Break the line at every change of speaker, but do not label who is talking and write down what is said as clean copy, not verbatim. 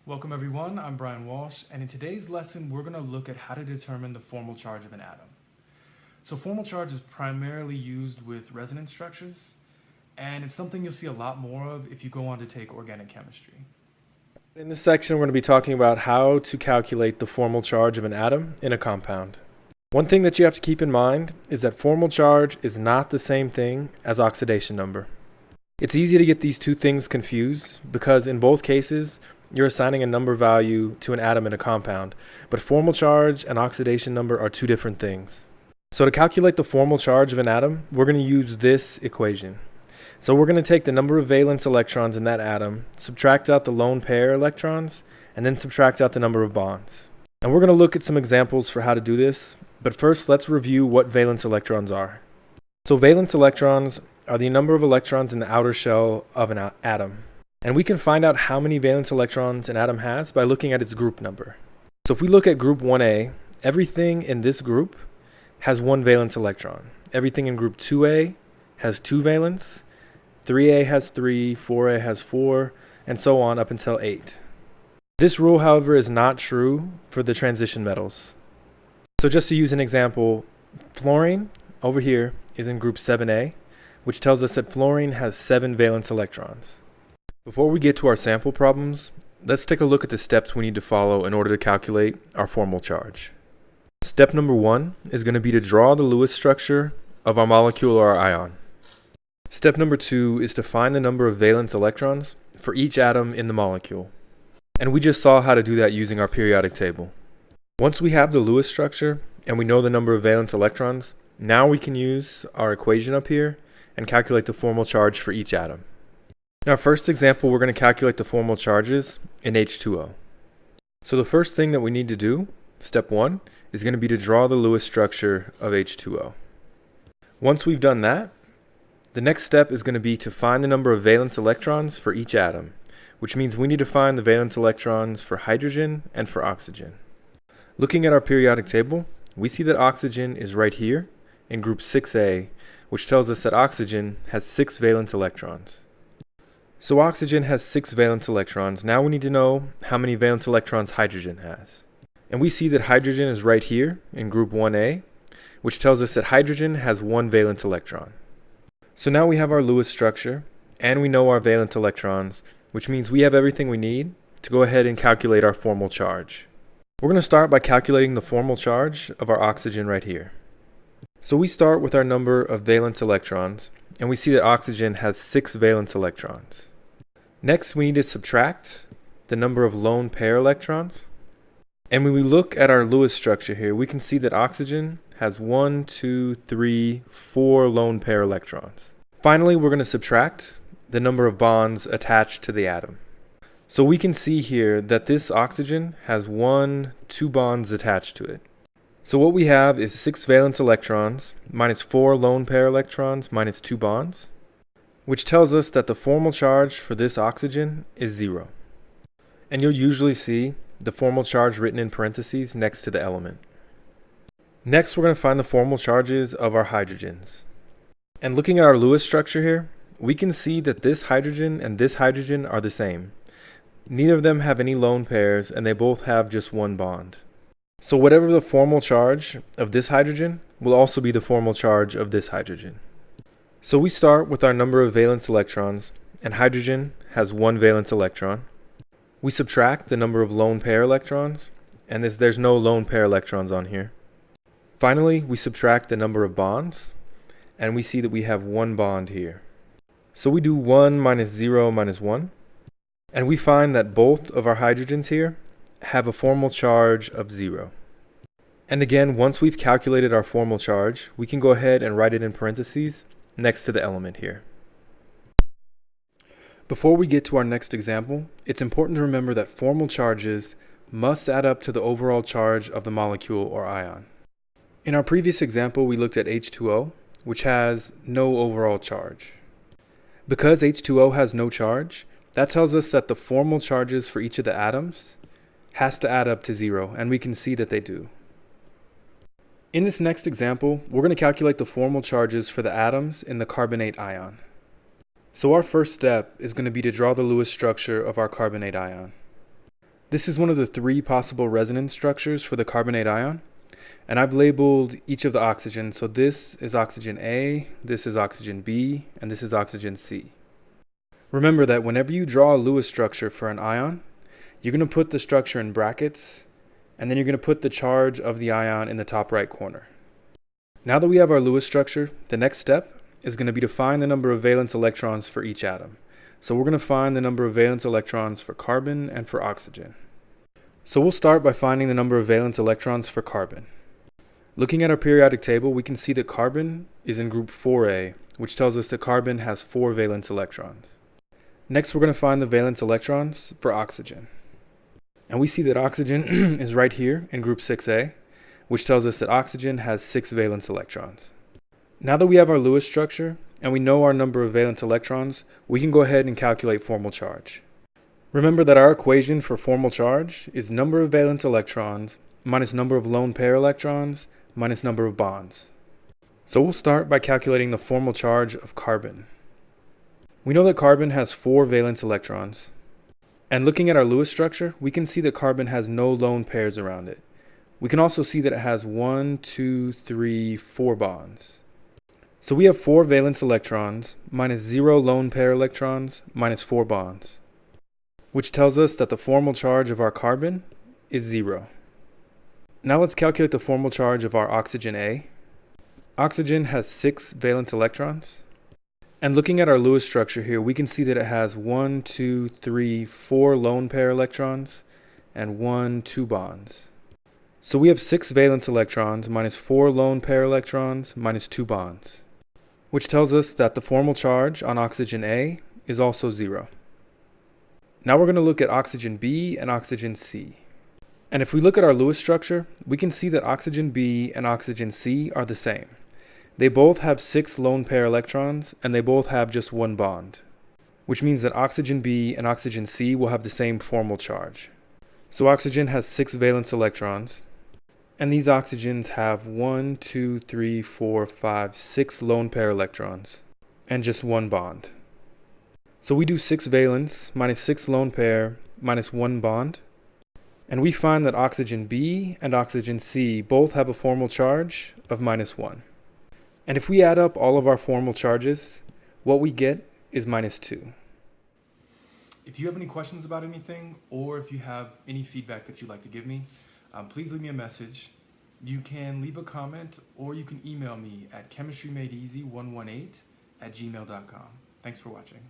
Welcome everyone, I'm Brian Walsh, and in today's lesson we're going to look at how to determine the formal charge of an atom. So formal charge is primarily used with resonance structures, and it's something you'll see a lot more of if you go on to take organic chemistry.
In this section, we're going to be talking about how to calculate the formal charge of an atom in a compound. One thing that you have to keep in mind is that formal charge is not the same thing as oxidation number. It's easy to get these two things confused because in both cases, you're assigning a number value to an atom in a compound, but formal charge and oxidation number are two different things. So to calculate the formal charge of an atom, we're going to use this equation. So we're going to take the number of valence electrons in that atom, subtract out the lone pair electrons, and then subtract out the number of bonds. And we're going to look at some examples for how to do this, but first let's review what valence electrons are. So valence electrons are the number of electrons in the outer shell of an atom. And we can find out how many valence electrons an atom has by looking at its group number. So if we look at group 1A, everything in this group has one valence electron. Everything in group 2A has two valence, 3A has 3, 4A has 4, and so on up until 8. This rule, however, is not true for the transition metals. So just to use an example, fluorine over here is in group 7A, which tells us that fluorine has 7 valence electrons. Before we get to our sample problems, let's take a look at the steps we need to follow in order to calculate our formal charge. Step number 1 is going to be to draw the Lewis structure of our molecule or our ion. Step number 2 is to find the number of valence electrons for each atom in the molecule. And we just saw how to do that using our periodic table. Once we have the Lewis structure and we know the number of valence electrons, now we can use our equation up here and calculate the formal charge for each atom. In our first example, we're going to calculate the formal charges in H2O. So the first thing that we need to do, step 1, is going to be to draw the Lewis structure of H2O. Once we've done that, the next step is going to be to find the number of valence electrons for each atom, which means we need to find the valence electrons for hydrogen and for oxygen. Looking at our periodic table, we see that oxygen is right here in group 6A, which tells us that oxygen has 6 valence electrons. So oxygen has 6 valence electrons. Now we need to know how many valence electrons hydrogen has. And we see that hydrogen is right here in group 1A, which tells us that hydrogen has 1 valence electron. So now we have our Lewis structure, and we know our valence electrons, which means we have everything we need to go ahead and calculate our formal charge. We're going to start by calculating the formal charge of our oxygen right here. So we start with our number of valence electrons, and we see that oxygen has 6 valence electrons. Next, we need to subtract the number of lone pair electrons. And when we look at our Lewis structure here, we can see that oxygen has 1, 2, 3, 4 lone pair electrons. Finally, we're going to subtract the number of bonds attached to the atom. So we can see here that this oxygen has 2 bonds attached to it. So what we have is 6 valence electrons minus 4 lone pair electrons minus 2 bonds, which tells us that the formal charge for this oxygen is 0. And you'll usually see the formal charge written in parentheses next to the element. Next, we're going to find the formal charges of our hydrogens. And looking at our Lewis structure here, we can see that this hydrogen and this hydrogen are the same. Neither of them have any lone pairs, and they both have just 1 bond. So whatever the formal charge of this hydrogen will also be the formal charge of this hydrogen. So we start with our number of valence electrons, and hydrogen has 1 valence electron. We subtract the number of lone pair electrons, and there's no lone pair electrons on here. Finally, we subtract the number of bonds, and we see that we have 1 bond here. So we do 1 minus 0 minus 1, and we find that both of our hydrogens here have a formal charge of 0. And again, once we've calculated our formal charge, we can go ahead and write it in parentheses next to the element here. Before we get to our next example, it's important to remember that formal charges must add up to the overall charge of the molecule or ion. In our previous example, we looked at H2O, which has no overall charge. Because H2O has no charge, that tells us that the formal charges for each of the atoms has to add up to 0, and we can see that they do. In this next example, we're going to calculate the formal charges for the atoms in the carbonate ion. So our first step is going to be to draw the Lewis structure of our carbonate ion. This is one of the 3 possible resonance structures for the carbonate ion, and I've labeled each of the oxygens. So this is oxygen A, this is oxygen B, and this is oxygen C. Remember that whenever you draw a Lewis structure for an ion, you're going to put the structure in brackets, and then you're going to put the charge of the ion in the top right corner. Now that we have our Lewis structure, the next step is going to be to find the number of valence electrons for each atom. So we're going to find the number of valence electrons for carbon and for oxygen. So we'll start by finding the number of valence electrons for carbon. Looking at our periodic table, we can see that carbon is in group 4A, which tells us that carbon has 4 valence electrons. Next, we're going to find the valence electrons for oxygen. And we see that oxygen is right here in group 6A, which tells us that oxygen has 6 valence electrons. Now that we have our Lewis structure and we know our number of valence electrons, we can go ahead and calculate formal charge. Remember that our equation for formal charge is number of valence electrons minus number of lone pair electrons minus number of bonds. So we'll start by calculating the formal charge of carbon. We know that carbon has 4 valence electrons. And looking at our Lewis structure, we can see that carbon has no lone pairs around it. We can also see that it has 1, 2, 3, 4 bonds. So we have 4 valence electrons minus 0 lone pair electrons minus 4 bonds, which tells us that the formal charge of our carbon is 0. Now let's calculate the formal charge of our oxygen A. Oxygen has 6 valence electrons. And looking at our Lewis structure here, we can see that it has 1, 2, 3, 4 lone pair electrons and 1, 2 bonds. So we have 6 valence electrons minus 4 lone pair electrons minus 2 bonds, which tells us that the formal charge on oxygen A is also 0. Now we're going to look at oxygen B and oxygen C. And if we look at our Lewis structure, we can see that oxygen B and oxygen C are the same. They both have 6 lone pair electrons, and they both have just 1 bond, which means that oxygen B and oxygen C will have the same formal charge. So oxygen has 6 valence electrons, and these oxygens have 1, 2, 3, 4, 5, 6 lone pair electrons, and just 1 bond. So we do 6 valence minus 6 lone pair minus 1 bond, and we find that oxygen B and oxygen C both have a formal charge of minus 1. And if we add up all of our formal charges, what we get is minus 2.
If you have any questions about anything, or if you have any feedback that you'd like to give me, please leave me a message. You can leave a comment, or you can email me at chemistrymadeeasy118@gmail.com. Thanks for watching.